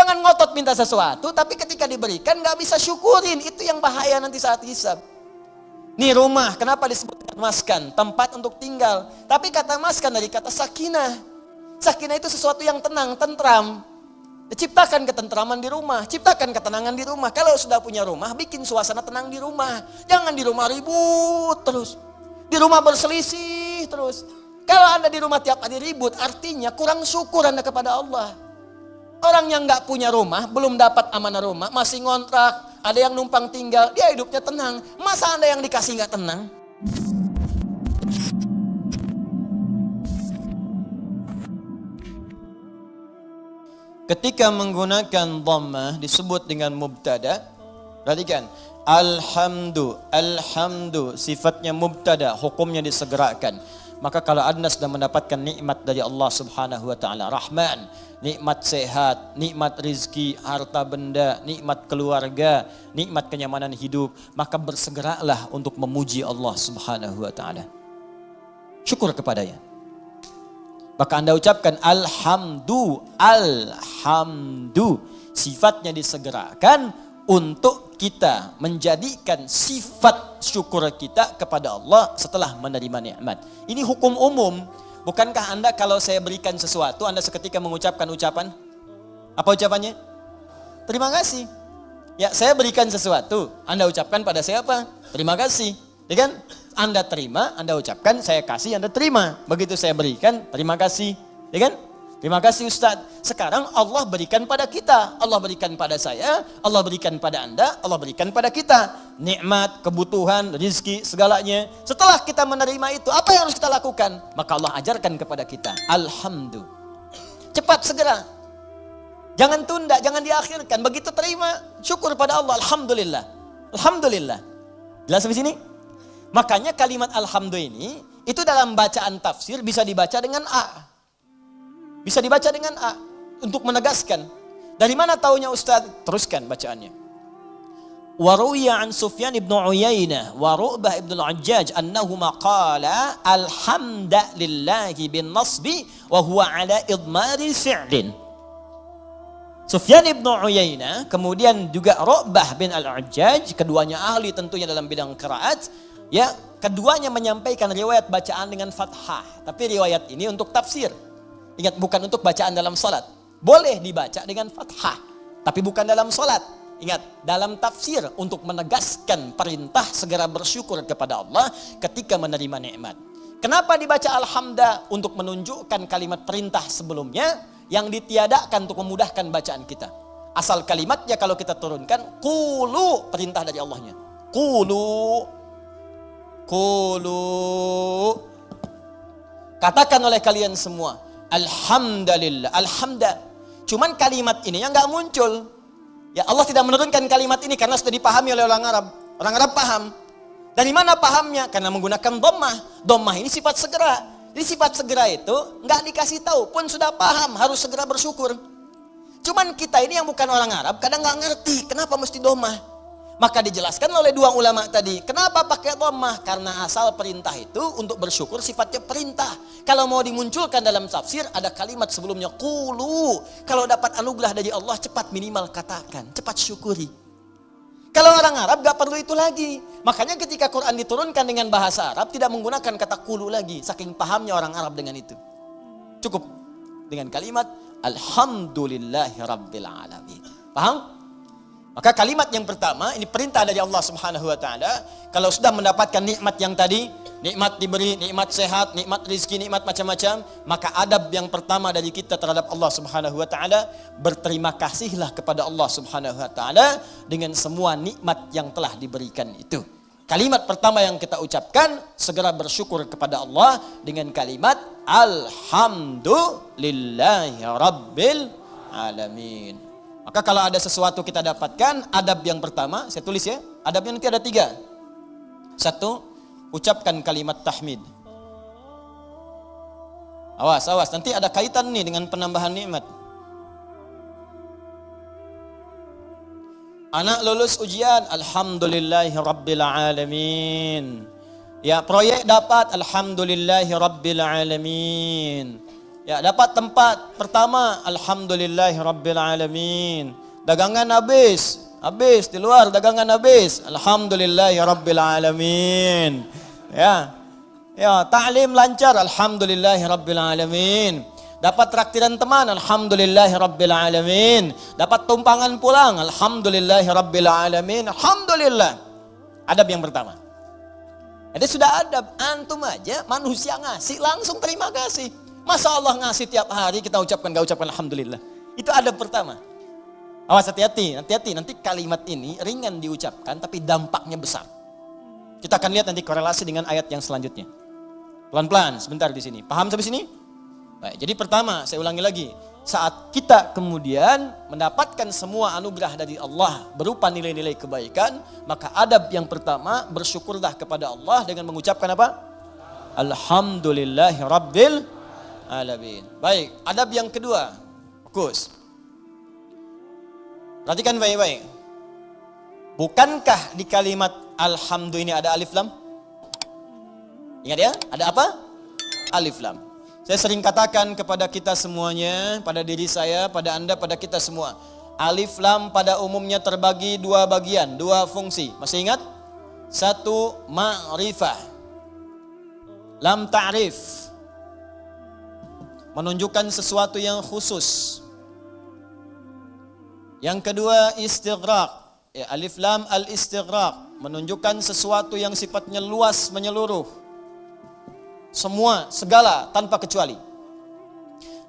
Jangan ngotot minta sesuatu, tapi ketika diberikan nggak bisa syukurin. Itu yang bahaya nanti saat hisab. Nih rumah, kenapa disebut maskan? Tempat untuk tinggal. Tapi kata maskan dari kata sakinah. Sakinah itu sesuatu yang tenang, tentram. Ciptakan ketentraman di rumah, ciptakan ketenangan di rumah. Kalau sudah punya rumah, bikin suasana tenang di rumah. Jangan di rumah ribut terus. Di rumah berselisih terus. Kalau Anda di rumah tiap hari ribut, artinya kurang syukur Anda kepada Allah. Orang yang nggak punya rumah, belum dapat amanah rumah, masih ngontrak, ada yang numpang tinggal, dia hidupnya tenang. Masa Anda yang dikasih nggak tenang? Ketika menggunakan dhammah disebut dengan mubtada. Perhatikan, alhamdu sifatnya mubtada, hukumnya disegerakan. Maka kalau Anda sudah mendapatkan nikmat dari Allah Subhanahu wa taala, Rahman, nikmat sehat, nikmat rizki, harta benda, nikmat keluarga, nikmat kenyamanan hidup, maka bersegeralah untuk memuji Allah Subhanahu wa taala. Syukur kepadanya. Maka Anda ucapkan alhamdu, sifatnya disegerakan untuk kita menjadikan sifat syukur kita kepada Allah setelah menerima nikmat. Ini hukum umum. Bukankah Anda kalau saya berikan sesuatu, Anda seketika mengucapkan ucapan? Apa ucapannya? Terima kasih. Ya, saya berikan sesuatu, Anda ucapkan pada siapa? Terima kasih. Ya kan? Anda terima, Anda ucapkan, saya kasih, Anda terima. Begitu saya berikan, terima kasih. Ya kan? Terima kasih Ustadz. Sekarang Allah berikan pada kita. Allah berikan pada saya, Allah berikan pada Anda, Allah berikan pada kita. Nikmat, kebutuhan, rizki, segalanya. Setelah kita menerima itu, apa yang harus kita lakukan? Maka Allah ajarkan kepada kita. Alhamdulillah. Cepat, segera. Jangan tunda, jangan diakhirkan. Begitu terima, syukur pada Allah. Alhamdulillah. Alhamdulillah. Jelas sampai sini? Makanya kalimat alhamdulillah ini, itu dalam bacaan tafsir bisa dibaca dengan A. Bisa dibaca dengan A untuk menegaskan. Dari mana taunya Ustaz? Teruskan bacaannya. Wa ruwiya an Sufyan ibn Uyainah wa Ru'bah ibn al-Hajjaj annahuma qala alhamdulillahi bin nasbi wa huwa ala idmari fi'lin. Sufyan ibn Uyainah kemudian juga Ru'bah bin al-Hajjaj, keduanya ahli tentunya dalam bidang qiraat, ya, keduanya menyampaikan riwayat bacaan dengan fathah, tapi riwayat ini untuk tafsir. Ingat, bukan untuk bacaan dalam salat. Boleh dibaca dengan fathah, tapi bukan dalam salat. Ingat, dalam tafsir untuk menegaskan perintah segera bersyukur kepada Allah ketika menerima nikmat. Kenapa dibaca alhamdulillah? Untuk menunjukkan kalimat perintah sebelumnya yang ditiadakan untuk memudahkan bacaan kita. Asal kalimatnya kalau kita turunkan, qulu, perintah dari Allahnya. Qulu. Katakan oleh kalian semua, alhamdulillah, alhamdulillah. Cuman kalimat ini yang nggak muncul. Ya, Allah tidak menurunkan kalimat ini karena sudah dipahami oleh orang Arab. Orang Arab paham. Dari mana pahamnya? Karena menggunakan dhammah. Dhammah ini sifat segera. Jadi sifat segera itu nggak dikasih tahu pun sudah paham harus segera bersyukur. Cuman kita ini yang bukan orang Arab kadang nggak ngerti kenapa mesti dhammah. Maka dijelaskan oleh dua ulama tadi. Kenapa pakai dhammah? Karena asal perintah itu untuk bersyukur sifatnya perintah. Kalau mau dimunculkan dalam tafsir ada kalimat sebelumnya qulu. Kalau dapat anugerah dari Allah cepat minimal katakan, cepat syukuri. Kalau orang Arab gak perlu itu lagi. Makanya ketika Quran diturunkan dengan bahasa Arab tidak menggunakan kata qulu lagi. Saking pahamnya orang Arab dengan itu. Cukup dengan kalimat alhamdulillahi rabbil alamin. Paham? Maka kalimat yang pertama, ini perintah dari Allah Subhanahu wa taala. Kalau sudah mendapatkan nikmat yang tadi, nikmat diberi, nikmat sehat, nikmat rizki, nikmat macam-macam, maka adab yang pertama dari kita terhadap Allah Subhanahu wa taala, berterima kasihlah kepada Allah Subhanahu wa taala dengan semua nikmat yang telah diberikan itu. Kalimat pertama yang kita ucapkan, segera bersyukur kepada Allah dengan kalimat alhamdulillahi rabbil alamin. Maka kalau ada sesuatu kita dapatkan, adab yang pertama, saya tulis ya, adabnya nanti ada 3. 1, ucapkan kalimat tahmid. Awas, nanti ada kaitan nih dengan penambahan nikmat. Anak lulus ujian, alhamdulillahi rabbil alamin. Ya, proyek dapat, alhamdulillahi rabbil alamin. Ya, dapat tempat pertama, alhamdulillahirabbil-alamin. Dagangan habis di luar dagangan habis, alhamdulillahirabbil-alamin. Ya. Ya, ta'lim lancar, alhamdulillahirabbil-alamin. Dapat traktiran teman, alhamdulillahirabbil-alamin. Dapat tumpangan pulang, alhamdulillahirabbil-alamin. Alhamdulillah. Adab yang pertama. Jadi sudah adab, antum aja manusia ngasih langsung terima kasih. Masa Allah ngasih tiap hari kita ucapkan gak ucapkan alhamdulillah. Itu adab pertama. Awas hati-hati, nanti kalimat ini ringan diucapkan tapi dampaknya besar. Kita akan lihat nanti korelasi dengan ayat yang selanjutnya. Pelan-pelan sebentar di sini. Paham sampai sini? Baik, jadi pertama saya ulangi lagi. Saat kita kemudian mendapatkan semua anugerah dari Allah berupa nilai-nilai kebaikan, maka adab yang pertama bersyukurlah kepada Allah dengan mengucapkan apa? Alhamdulillahirabbil alamin. Baik, adab yang kedua. Fokus. Perhatikan baik-baik. Bukankah di kalimat alhamdulillah ini ada alif lam? Ingat ya, ada apa? Alif lam. Saya sering katakan kepada kita semuanya, pada diri saya, pada Anda, pada kita semua. Alif lam pada umumnya terbagi dua bagian, dua fungsi. Masih ingat? Satu, ma'rifah. Lam ta'rif. Menunjukkan sesuatu yang khusus. Yang kedua, istighraq. Ya, alif lam al-istighraq. Menunjukkan sesuatu yang sifatnya luas, menyeluruh. Semua, segala, tanpa kecuali.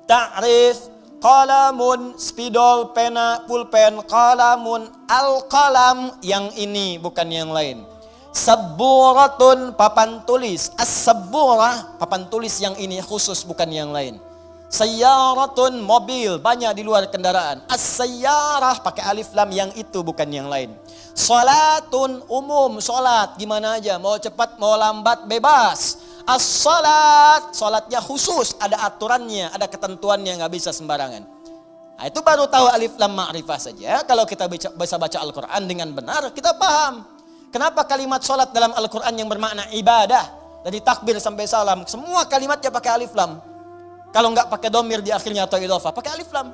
Ta'rif, qalamun, spidol, pena, pulpen, qalamun, al-qalam, yang ini bukan yang lain. Sabburatun, papan tulis. As-sabburah, papan tulis yang ini khusus bukan yang lain. Sayyaratun, mobil, banyak di luar kendaraan. As-sayyarah, pakai alif lam, yang itu bukan yang lain. Salatun, umum, salat, gimana aja, mau cepat, mau lambat, bebas. As-salat, salatnya khusus, ada aturannya, ada ketentuannya, nggak bisa sembarangan. Nah, itu baru tahu alif lam ma'rifah saja. Kalau kita bisa baca Al-Quran dengan benar, kita paham. Kenapa kalimat salat dalam Al-Quran yang bermakna ibadah, dari takbir sampai salam, semua kalimatnya pakai alif lam. Kalau nggak pakai domir di akhirnya atau idhofah, pakai alif lam.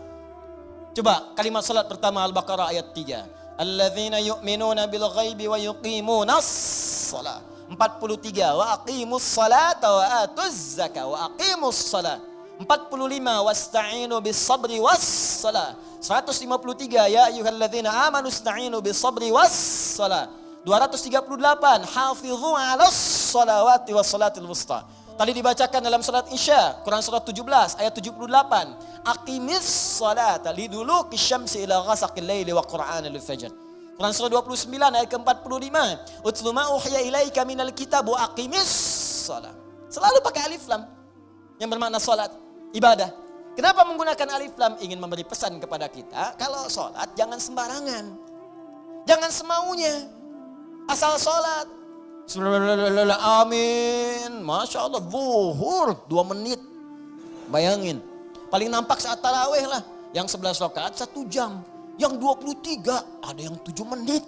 Coba kalimat salat pertama Al-Baqarah ayat 3. Alladzina yu'minuna bil ghaibi wa yuqimunas shalah. 43, wa aqimus salata wa atuz zakah wa aqimus salat. 45, wasta'inu bis sabri was salat. 153, ya ayyuhalladzina amanu ista'inu bis sabri was salat. 238, hafizu 'alas salawati was salatil wusta. Tadi dibacakan dalam salat Isya, Quran surat 17 ayat 78. Aqimis salata liduluki syamsi ila ghasaqil laili wa qur'anal fajr. Quran surah 29 ayat ke-45. Utlu ma uhiya ilaika minal kitab wa aqimis shalah. Selalu pakai alif lam yang bermakna salat, ibadah. Kenapa menggunakan alif lam? Ingin memberi pesan kepada kita, kalau salat jangan sembarangan. Jangan semaunya. Asal salat. Amin. Masya Allah, zuhur 2 menit. Bayangin. Paling nampak saat tarawih lah. Yang 11 rakaat 1 jam. Yang 23 ada yang 7 menit.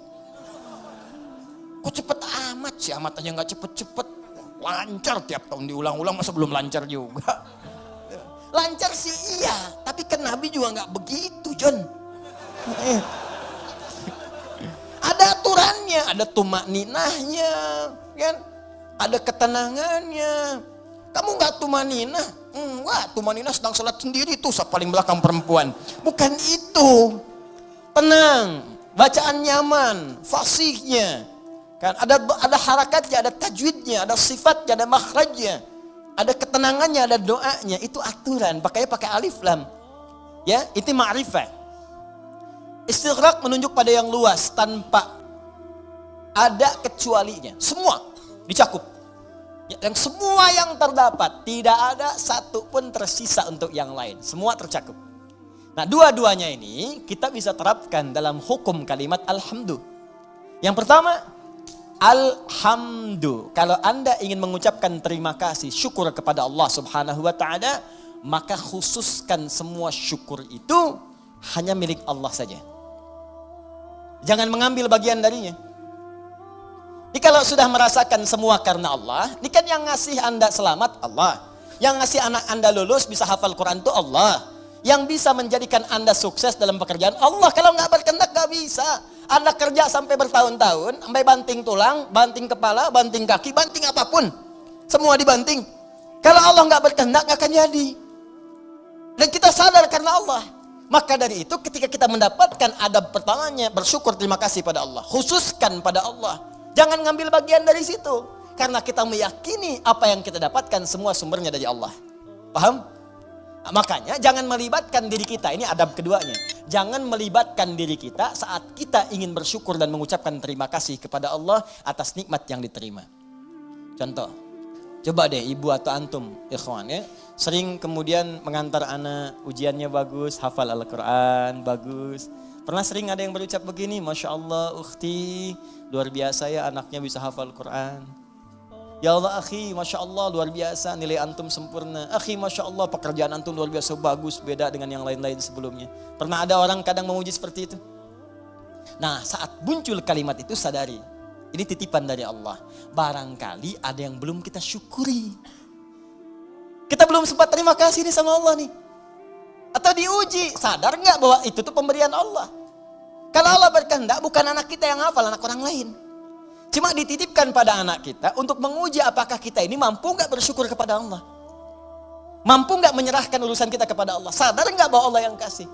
Kok cepet amat sih? Amat aja gak cepet-cepet. Lancar tiap tahun diulang-ulang, masa belum lancar juga? Lancar sih iya, tapi kan Nabi juga gak begitu, John. Ada aturannya, ada tumakninahnya, kan? Ada ketenangannya. Kamu gak tumaninah? Enggak, tumaninah sedang sholat sendiri tuh, paling belakang perempuan. Bukan itu. Tenang, bacaan nyaman, fasihnya, kan ada harakatnya, ada tajwidnya, ada sifatnya, ada makhrajnya, ada ketenangannya, ada doanya. Itu aturan, pakai alif lam. Ya, itu ma'rifah. Istighraq menunjuk pada yang luas tanpa ada kecualinya. Semua dicakup. Yang semua yang terdapat, tidak ada satu pun tersisa untuk yang lain. Semua tercakup. Nah, dua-duanya ini kita bisa terapkan dalam hukum kalimat alhamdu. Yang pertama, alhamdu. Kalau Anda ingin mengucapkan terima kasih, syukur kepada Allah Subhanahu wa taala, maka khususkan semua syukur itu hanya milik Allah saja. Jangan mengambil bagian darinya. Jadi kalau sudah merasakan semua karena Allah, ini kan yang ngasih Anda selamat Allah. Yang ngasih anak Anda lulus bisa hafal Quran itu Allah. Yang bisa menjadikan Anda sukses dalam pekerjaan Allah. Kalau nggak berkehendak nggak bisa. Anda kerja sampai bertahun-tahun, sampai banting tulang, banting kepala, banting kaki, banting apapun. Semua dibanting. Kalau Allah nggak berkehendak nggak akan jadi. Dan kita sadar karena Allah. Maka dari itu ketika kita mendapatkan adab pertamanya, bersyukur terima kasih pada Allah. Khususkan pada Allah. Jangan ngambil bagian dari situ. Karena kita meyakini apa yang kita dapatkan semua sumbernya dari Allah. Paham? Nah, makanya jangan melibatkan diri kita. Ini adab keduanya. Jangan melibatkan diri kita saat kita ingin bersyukur dan mengucapkan terima kasih kepada Allah atas nikmat yang diterima. Contoh, coba deh ibu atau antum, ikhwan ya, sering kemudian mengantar anak, ujiannya bagus, hafal Al-Quran, bagus. Pernah sering ada yang berucap begini, Masya Allah ukhti, luar biasa ya anaknya bisa hafal Quran. Ya Allah akhi, Masya Allah luar biasa, nilai antum sempurna. Akhi Masya Allah pekerjaan antum luar biasa bagus, beda dengan yang lain-lain sebelumnya. Pernah ada orang kadang memuji seperti itu? Nah saat muncul kalimat itu sadari, ini titipan dari Allah. Barangkali ada yang belum kita syukuri. Kita belum sempat terima kasih nih sama Allah nih. Atau diuji, sadar nggak bahwa itu tuh pemberian Allah. Kalau Allah berkehendak bukan anak kita yang hafal, anak orang lain. Cuma dititipkan pada anak kita untuk menguji apakah kita ini mampu nggak bersyukur kepada Allah. Mampu nggak menyerahkan urusan kita kepada Allah. Sadar nggak bahwa Allah yang kasih.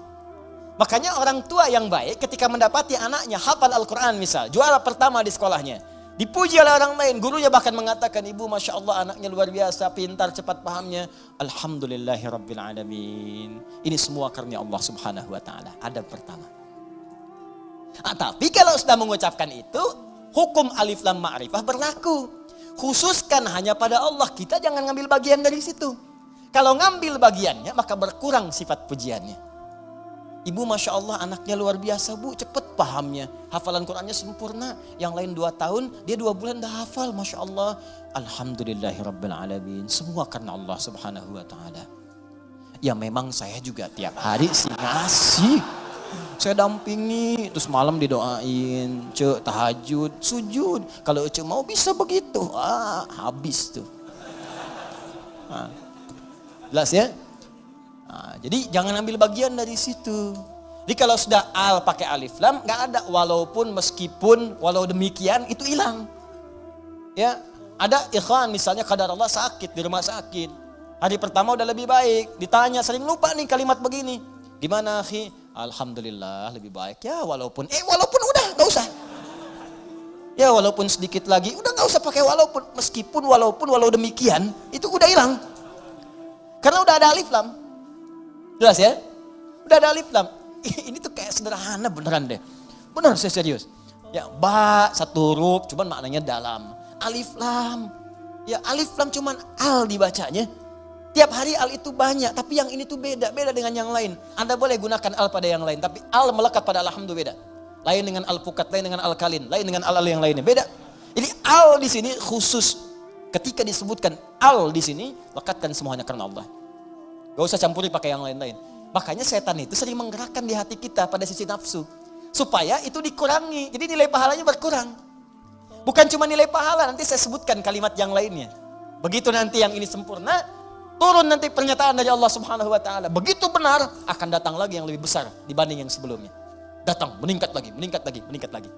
Makanya orang tua yang baik ketika mendapati anaknya hafal Al-Quran misal, juara pertama di sekolahnya. Dipuji oleh orang lain, gurunya bahkan mengatakan, ibu Masya Allah anaknya luar biasa, pintar, cepat pahamnya. Alhamdulillahirrabbilalamin. Ini semua karunia Allah subhanahu wa ta'ala. Adab pertama. Tapi kalau sudah mengucapkan itu, hukum alif lam ma'rifah berlaku. Khususkan hanya pada Allah, kita jangan ngambil bagian dari situ. Kalau ngambil bagiannya, maka berkurang sifat pujiannya. Ibu Masya Allah anaknya luar biasa bu, cepat pahamnya. Hafalan Qurannya sempurna. Yang lain 2 tahun, dia 2 bulan dah hafal. Masya Allah. Alhamdulillahirrabbilalamin. Semua karena Allah subhanahu wa ta'ala. Ya memang saya juga tiap hari sih ngasih. Saya dampingi, terus malam didoain. Cek tahajud, sujud. Kalau cek mau bisa begitu. Habis tuh. Jelas ya? Jadi jangan ambil bagian dari situ. Jadi kalau sudah al pakai alif lam nggak ada walaupun meskipun walau demikian itu hilang. Ya ada ikhwan misalnya kadar Allah sakit di rumah sakit. Hari pertama udah lebih baik. Ditanya sering lupa nih kalimat begini. Gimana akhi? Alhamdulillah lebih baik ya walaupun udah nggak usah. Ya walaupun sedikit lagi udah nggak usah pakai walaupun meskipun walaupun walau demikian itu udah hilang. Karena udah ada alif lam. Jelas ya? Udah ada alif lam. Ini tuh kayak sederhana beneran deh. Bener saya serius. Ya ba satu huruf cuman maknanya dalam. Alif lam. Ya alif lam cuman al dibacanya. Tiap hari al itu banyak. Tapi yang ini tuh beda. Beda dengan yang lain. Anda boleh gunakan al pada yang lain. Tapi al melekat pada alhamdulillah beda. Lain dengan al pukat, lain dengan al kalin. Lain dengan al yang lainnya. Beda. Jadi al di sini khusus. Ketika disebutkan al di sini. Lekatkan semuanya karena Allah. Gak usah campuri pakai yang lain-lain. Makanya setan itu sering menggerakkan di hati kita pada sisi nafsu. Supaya itu dikurangi. Jadi nilai pahalanya berkurang. Bukan cuma nilai pahala, nanti saya sebutkan kalimat yang lainnya. Begitu nanti yang ini sempurna, turun nanti pernyataan dari Allah subhanahu wa ta'ala. Begitu benar, akan datang lagi yang lebih besar dibanding yang sebelumnya. Datang, meningkat lagi, meningkat lagi, meningkat lagi.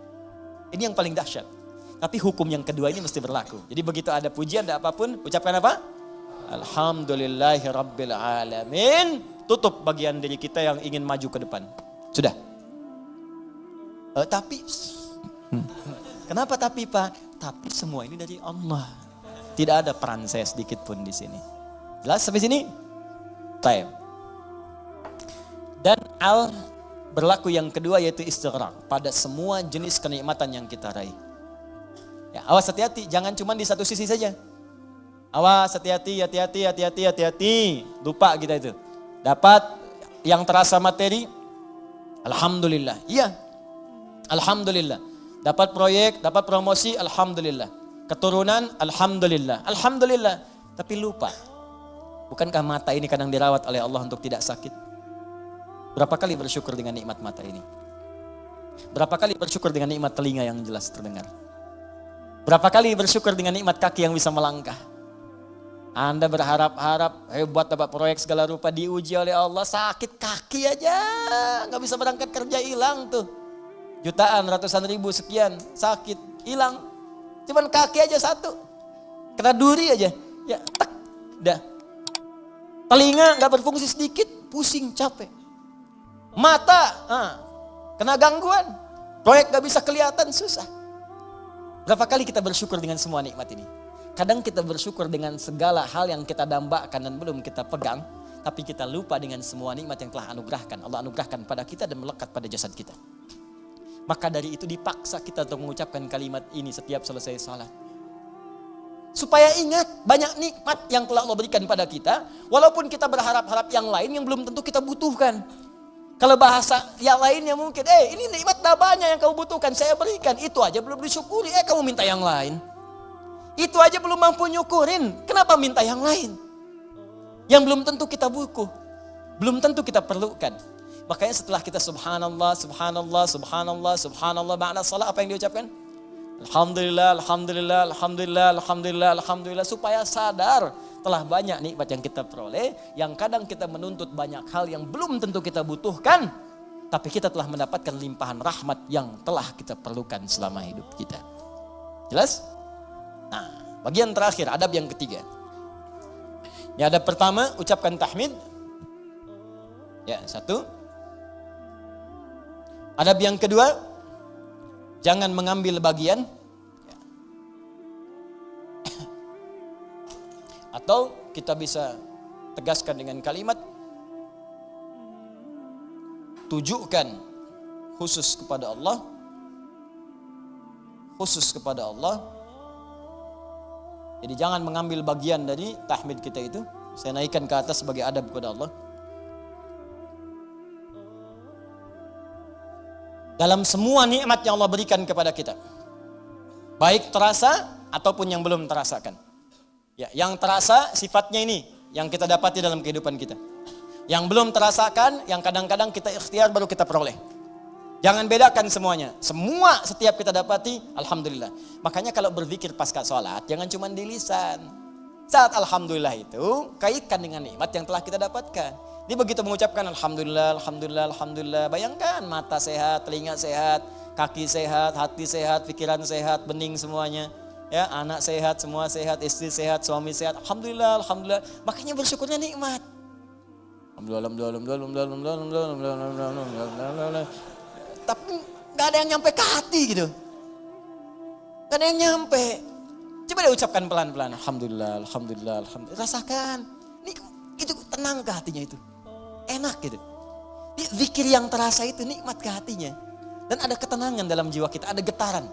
Ini yang paling dahsyat. Tapi hukum yang kedua ini mesti berlaku. Jadi begitu ada pujian, ada apapun, ucapkan apa? Alhamdulillahirrabbilalamin. Tutup bagian diri kita yang ingin maju ke depan. Sudah. Tapi kenapa tapi Pak? Tapi semua ini dari Allah. Tidak ada peran saya sedikit pun di sini. Jelas sampai sini? Baik. Dan al berlaku yang kedua yaitu istighraq pada semua jenis kenikmatan yang kita raih. Ya, awas hati-hati, jangan cuma di satu sisi saja. Awas hati-hati. Lupa kita itu. Dapat yang terasa materi, alhamdulillah. Iya. Alhamdulillah. Dapat proyek, dapat promosi, alhamdulillah. Keturunan, alhamdulillah. Alhamdulillah. Tapi lupa. Bukankah mata ini kadang dirawat oleh Allah untuk tidak sakit? Berapa kali bersyukur dengan nikmat mata ini? Berapa kali bersyukur dengan nikmat telinga yang jelas terdengar? Berapa kali bersyukur dengan nikmat kaki yang bisa melangkah? Anda berharap-harap buat dapat proyek segala rupa, diuji oleh Allah, sakit kaki aja, nggak bisa berangkat kerja, hilang tuh. Jutaan, ratusan ribu, sekian, sakit, hilang. Cuman kaki aja satu, kena duri aja, ya tak, dah. Telinga nggak berfungsi sedikit, pusing, capek. Mata, kena gangguan, proyek nggak bisa kelihatan, susah. Berapa kali kita bersyukur dengan semua nikmat ini? Kadang kita bersyukur dengan segala hal yang kita dambakan dan belum kita pegang, tapi kita lupa dengan semua nikmat yang telah Allah anugerahkan pada kita dan melekat pada jasad kita. Maka dari itu dipaksa kita untuk mengucapkan kalimat ini setiap selesai salat. Supaya ingat banyak nikmat yang telah Allah berikan pada kita, walaupun kita berharap-harap yang lain yang belum tentu kita butuhkan. Kalau bahasa yang lainnya mungkin, ini nikmat dah banyak yang kamu butuhkan, saya berikan. Itu aja belum disyukuri, kamu minta yang lain. Itu aja belum mampu nyukurin, kenapa minta yang lain? Yang belum tentu kita butuh, belum tentu kita perlukan. Makanya setelah kita subhanallah, subhanallah, subhanallah, subhanallah, makna salat apa yang diucapkan? Alhamdulillah, alhamdulillah, alhamdulillah, alhamdulillah, alhamdulillah. Supaya sadar telah banyak nikmat yang kita peroleh, yang kadang kita menuntut banyak hal yang belum tentu kita butuhkan, tapi kita telah mendapatkan limpahan rahmat yang telah kita perlukan selama hidup kita. Jelas? Nah, bagian terakhir, adab yang ketiga. Ya, adab pertama, ucapkan tahmid. Ya, satu. Adab yang kedua, jangan mengambil bagian. Ya. Atau kita bisa tegaskan dengan kalimat, tujukan khusus kepada Allah. Khusus kepada Allah. Jadi jangan mengambil bagian dari tahmid kita itu. Saya naikkan ke atas sebagai adab kepada Allah. Dalam semua nikmat yang Allah berikan kepada kita, baik terasa ataupun yang belum terasakan. Ya, yang terasa sifatnya ini yang kita dapati dalam kehidupan kita. Yang belum terasakan, yang kadang-kadang kita ikhtiar baru kita peroleh. Jangan bedakan semuanya. Semua setiap kita dapati, alhamdulillah. Makanya kalau berzikir pasca sholat, jangan cuma di lisan. Saat alhamdulillah itu, kaitkan dengan nikmat yang telah kita dapatkan. Dia begitu mengucapkan alhamdulillah, alhamdulillah, alhamdulillah. Bayangkan mata sehat, telinga sehat, kaki sehat, hati sehat, pikiran sehat, bening semuanya. Ya, anak sehat, semua sehat, istri sehat, suami sehat. Alhamdulillah, alhamdulillah. Makanya bersyukurnya nikmat. Alhamdulillah, alhamdulillah, alhamdulillah, alhamdulillah, alhamdulillah. Tapi gak ada yang nyampe ke hati gitu. Gak ada yang nyampe. Coba deh ucapkan pelan-pelan. Alhamdulillah, alhamdulillah, alhamdulillah. Rasakan. Itu tenang ke hatinya itu. Enak gitu. Zikir yang terasa itu nikmat ke hatinya. Dan ada ketenangan dalam jiwa kita. Ada getaran.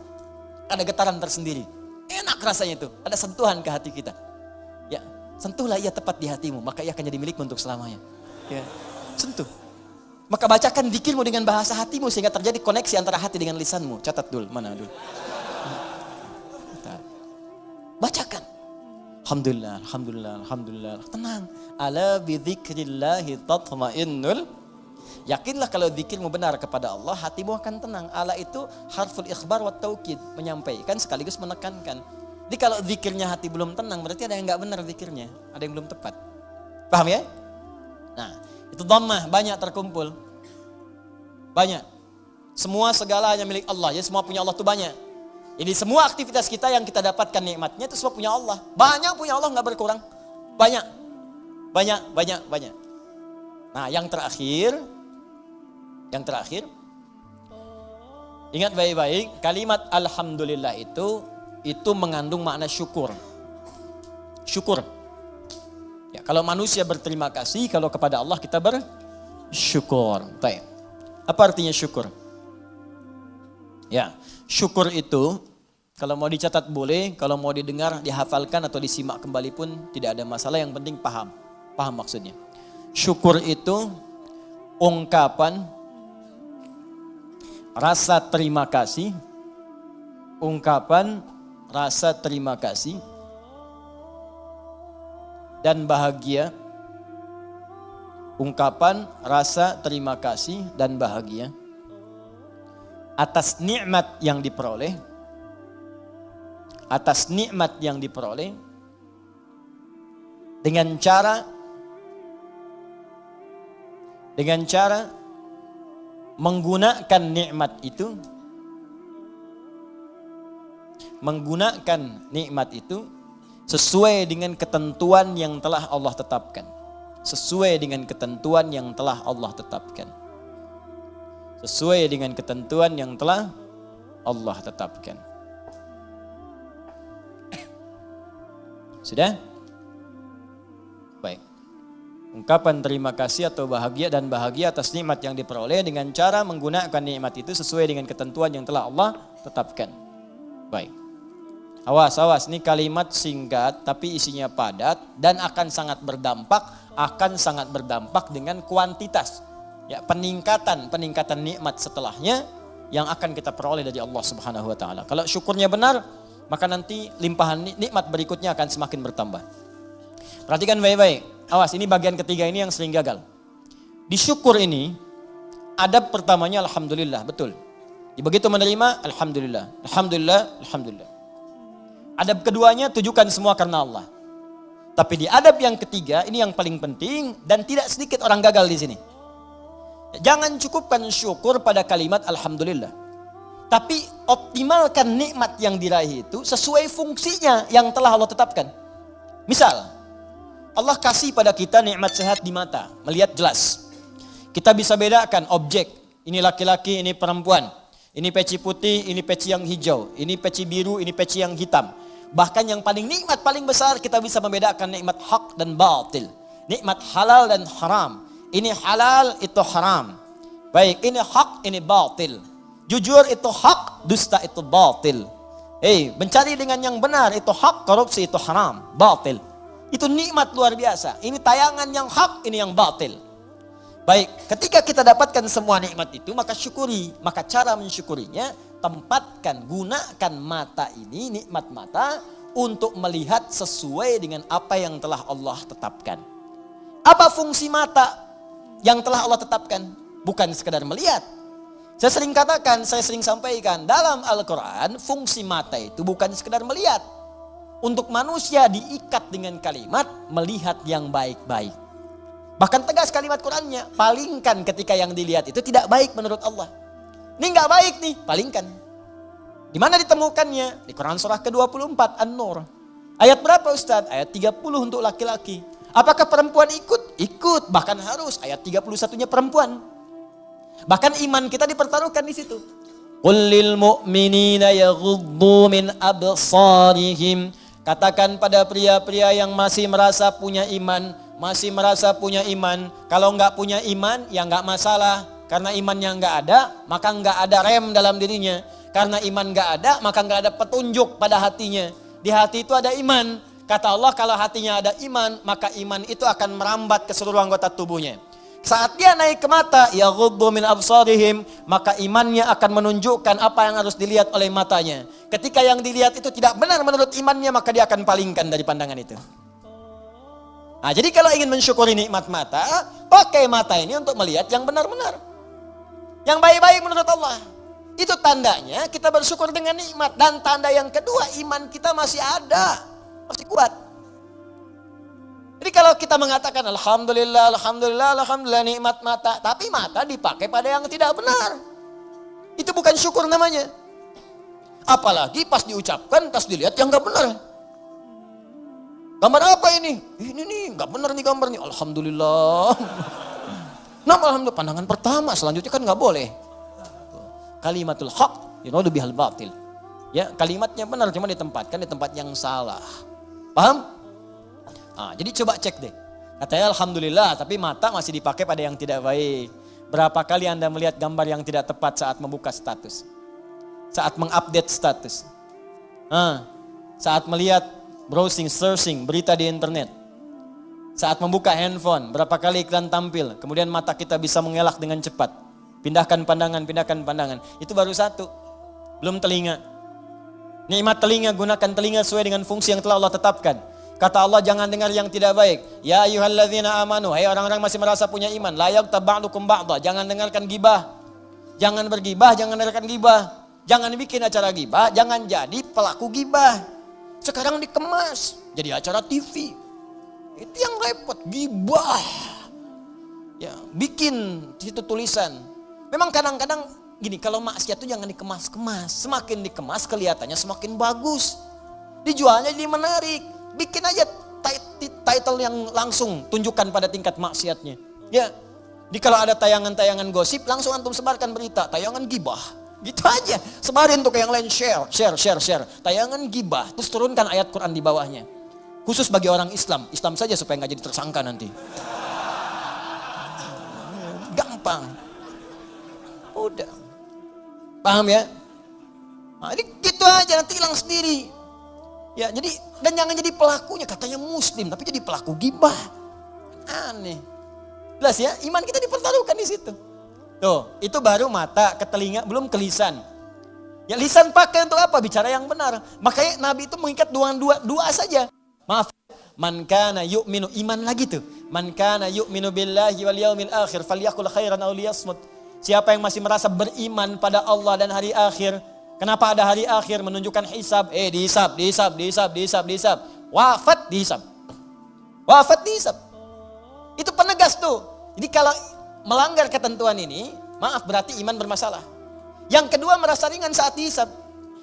Ada getaran tersendiri. Enak rasanya itu. Ada sentuhan ke hati kita. Ya, sentuhlah ia tepat di hatimu. Maka ia akan jadi milikmu untuk selamanya. Ya, sentuh. Maka bacakan zikirmu dengan bahasa hatimu sehingga terjadi koneksi antara hati dengan lisanmu. Catat dulu, mana dulu. Bacakan. Alhamdulillah, alhamdulillah, alhamdulillah. Tenang. Ala bidzikrillahi tatmainnul. Yakinlah kalau zikirmu benar kepada Allah, hatimu akan tenang. Ala itu harful ikhbar wa taukid, menyampaikan sekaligus menekankan. Jadi kalau zikirnya hati belum tenang, berarti ada yang enggak benar zikirnya, ada yang belum tepat. Paham ya? Nah, itu dhammah banyak terkumpul. Banyak. Semua segala hanya milik Allah. Jadi semua punya Allah itu banyak. Jadi semua aktivitas kita yang kita dapatkan nikmatnya itu semua punya Allah. Banyak punya Allah, enggak berkurang. Banyak. Banyak, banyak, banyak. Nah, yang terakhir. Ingat baik-baik, kalimat alhamdulillah itu mengandung makna syukur. Syukur. Ya, kalau manusia berterima kasih, kalau kepada Allah kita bersyukur. Baik. Apa artinya syukur? Ya, syukur itu kalau mau dicatat boleh, kalau mau didengar, dihafalkan atau disimak kembali pun tidak ada masalah, yang penting paham. Paham maksudnya. Syukur itu ungkapan rasa terima kasih, ungkapan rasa terima kasih dan bahagia, ungkapan rasa terima kasih dan bahagia atas nikmat yang diperoleh, dengan cara menggunakan nikmat itu sesuai dengan ketentuan yang telah Allah tetapkan. Sesuai dengan ketentuan yang telah Allah tetapkan. Sesuai dengan ketentuan yang telah Allah tetapkan. Sudah? Baik. Ungkapan terima kasih atau bahagia atas nikmat yang diperoleh dengan cara menggunakan nikmat itu sesuai dengan ketentuan yang telah Allah tetapkan. Baik. Awas, ini kalimat singkat tapi isinya padat dan akan sangat berdampak dengan kuantitas. Ya, peningkatan nikmat setelahnya yang akan kita peroleh dari Allah Subhanahu wa taala. Kalau syukurnya benar, maka nanti limpahan nikmat berikutnya akan semakin bertambah. Perhatikan baik-baik. Awas, ini bagian ketiga ini yang sering gagal. Di syukur ini, adab pertamanya alhamdulillah, betul. Begitu menerima, alhamdulillah. Adab keduanya, tujukan semua karena Allah. Tapi di adab yang ketiga, ini yang paling penting dan tidak sedikit orang gagal di sini. Jangan cukupkan syukur pada kalimat alhamdulillah. Tapi optimalkan nikmat yang diraih itu sesuai fungsinya yang telah Allah tetapkan. Misal, Allah kasih pada kita nikmat sehat di mata, melihat jelas. Kita bisa bedakan objek, ini laki-laki, ini perempuan. Ini peci putih, ini peci yang hijau. Ini peci biru, ini peci yang hitam. Bahkan yang paling nikmat, paling besar, kita bisa membedakan nikmat hak dan batil. Nikmat halal dan haram. Ini halal, itu haram. Baik, ini hak, ini batil. Jujur itu hak, dusta itu batil. Mencari dengan yang benar itu hak, korupsi itu haram, batil. Itu nikmat luar biasa. Ini tayangan yang hak, ini yang batil. Baik, ketika kita dapatkan semua nikmat itu, maka syukuri. Maka cara mensyukurinya, tempatkan, gunakan mata ini, nikmat mata, untuk melihat sesuai dengan apa yang telah Allah tetapkan. Apa fungsi mata yang telah Allah tetapkan? Bukan sekadar melihat. Saya sering katakan, saya sering sampaikan, dalam Al-Quran, fungsi mata itu bukan sekadar melihat. Untuk manusia diikat dengan kalimat, melihat yang baik-baik. Bahkan tegas kalimat Qurannya, palingkan ketika yang dilihat itu tidak baik menurut Allah. Ini nggak baik nih, palingkan. Di mana ditemukannya? Di Quran surah ke-24, An-Nur. Ayat berapa Ustaz? Ayat 30 untuk laki-laki. Apakah perempuan ikut? Ikut, bahkan harus. Ayat 31-nya perempuan. Bahkan iman kita dipertaruhkan di situ. Qul lil mu'minina yaghuddu min absarihim. Katakan pada pria-pria yang masih merasa punya iman, kalau nggak punya iman, ya nggak masalah. Karena imannya nggak ada, maka nggak ada rem dalam dirinya. Karena iman nggak ada, maka nggak ada petunjuk pada hatinya. Di hati itu ada iman. Kata Allah, kalau hatinya ada iman, maka iman itu akan merambat ke seluruh anggota tubuhnya. Saat dia naik ke mata, yaghuddu min absarihim, maka imannya akan menunjukkan apa yang harus dilihat oleh matanya. Ketika yang dilihat itu tidak benar menurut imannya, maka dia akan palingkan dari pandangan itu. Nah, jadi kalau ingin mensyukuri nikmat mata, pakai mata ini untuk melihat yang benar-benar. Yang baik-baik menurut Allah. Itu tandanya kita bersyukur dengan nikmat. Dan tanda yang kedua, iman kita masih ada. Masih kuat. Jadi kalau kita mengatakan alhamdulillah nikmat mata. Tapi mata dipakai pada yang tidak benar. Itu bukan syukur namanya. Apalagi pas diucapkan, pas dilihat yang gak benar. Gambar apa ini? Ini nih, gak benar nih gambar nih. Alhamdulillah. Nah, alhamdulillah, pandangan pertama, selanjutnya kan gak boleh. Kalimatul haq, yuradu bihal batil. Ya, kalimatnya benar, cuma ditempatkan di tempat yang salah. Paham? Nah, jadi coba cek deh. Katanya alhamdulillah, tapi mata masih dipakai pada yang tidak baik. Berapa kali Anda melihat gambar yang tidak tepat saat membuka status? Saat mengupdate status? Saat melihat browsing, searching, berita di internet. Saat membuka handphone, berapa kali iklan tampil. Kemudian mata kita bisa mengelak dengan cepat. Pindahkan pandangan. Itu baru satu. Belum telinga. Nikmat telinga, gunakan telinga sesuai dengan fungsi yang telah Allah tetapkan. Kata Allah, jangan dengar yang tidak baik. Ya ayyuhalladzina amanu, hai orang-orang masih merasa punya iman. La yaghtab ba'dukum ba'dha, jangan dengarkan gibah. Jangan bergibah, jangan dengarkan gibah. Jangan bikin acara gibah, jangan jadi pelaku gibah. Sekarang dikemas, jadi acara TV. Itu yang repot, gibah. Ya, bikin situ tulisan. Memang kadang-kadang gini, kalau maksiat itu jangan dikemas-kemas. Semakin dikemas kelihatannya semakin bagus. Dijualnya jadi menarik. Bikin aja title yang langsung tunjukkan pada tingkat maksiatnya. Ya. Jadi kalau ada tayangan-tayangan gosip langsung antum sebarkan berita, tayangan gibah. Gitu aja. Sebarin tuh ke yang lain, share. Tayangan gibah, terus turunkan ayat Quran di bawahnya. Khusus bagi orang Islam saja supaya nggak jadi tersangka nanti. Gampang. Udah. Paham ya? Nah, ini gitu aja nanti hilang sendiri. Ya, jadi dan jangan jadi pelakunya, katanya muslim tapi jadi pelaku gibah. Aneh. Jelas ya, iman kita dipertaruhkan di situ. Tuh, itu baru mata, ke telinga, belum ke lisan. Ya lisan pakai untuk apa? Bicara yang benar. Makanya Nabi itu mengikat dua saja. Maaf, man kana yu'minu, iman lagi tuh. Man kana yu'minu billahi wal yaumil akhir falyaqul khairan aw liyasmut. Siapa yang masih merasa beriman pada Allah dan hari akhir. Kenapa ada hari akhir? Menunjukkan hisab. Dihisab. Wafat dihisab. Itu penegas tuh. Jadi kalau melanggar ketentuan ini, maaf berarti iman bermasalah. Yang kedua merasa ringan saat dihisab.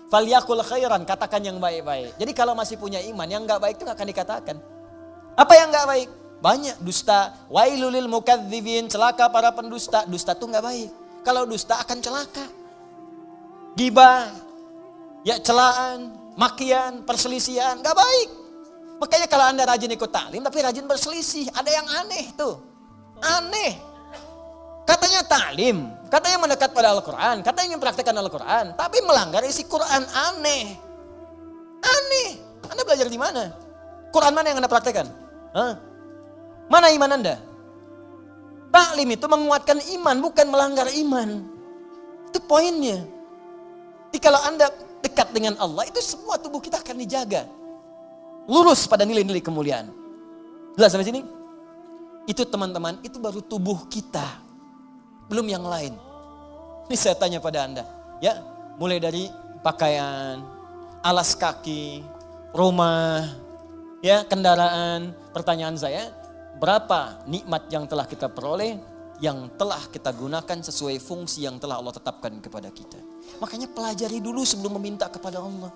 Falyaqul khairan, katakan yang baik-baik. Jadi kalau masih punya iman, yang enggak baik itu akan dikatakan. Apa yang enggak baik? Banyak, dusta. Wailulil mukadzibin, celaka para pendusta. Dusta itu enggak baik. Kalau dusta akan celaka. Gibah, ya celaan, makian, perselisihan, enggak baik. Makanya kalau Anda rajin ikut taklim tapi rajin berselisih, ada yang aneh tuh. Aneh. Katanya taklim, katanya mendekat pada Al-Quran, katanya ingin praktekkan Al-Quran, tapi melanggar isi Quran, aneh. Aneh. Anda belajar di mana? Quran mana yang Anda praktekkan? Hah? Mana iman Anda? Taklim itu menguatkan iman, bukan melanggar iman. Itu poinnya. Jadi kalau Anda dekat dengan Allah, itu semua tubuh kita akan dijaga. Lurus pada nilai-nilai kemuliaan. Jelas sampai sini? Itu teman-teman, itu baru tubuh kita. Belum yang lain. Ini saya tanya pada Anda. Ya, mulai dari pakaian, alas kaki, rumah, ya, kendaraan. Pertanyaan saya, berapa nikmat yang telah kita peroleh, yang telah kita gunakan sesuai fungsi yang telah Allah tetapkan kepada kita. Makanya pelajari dulu sebelum meminta kepada Allah.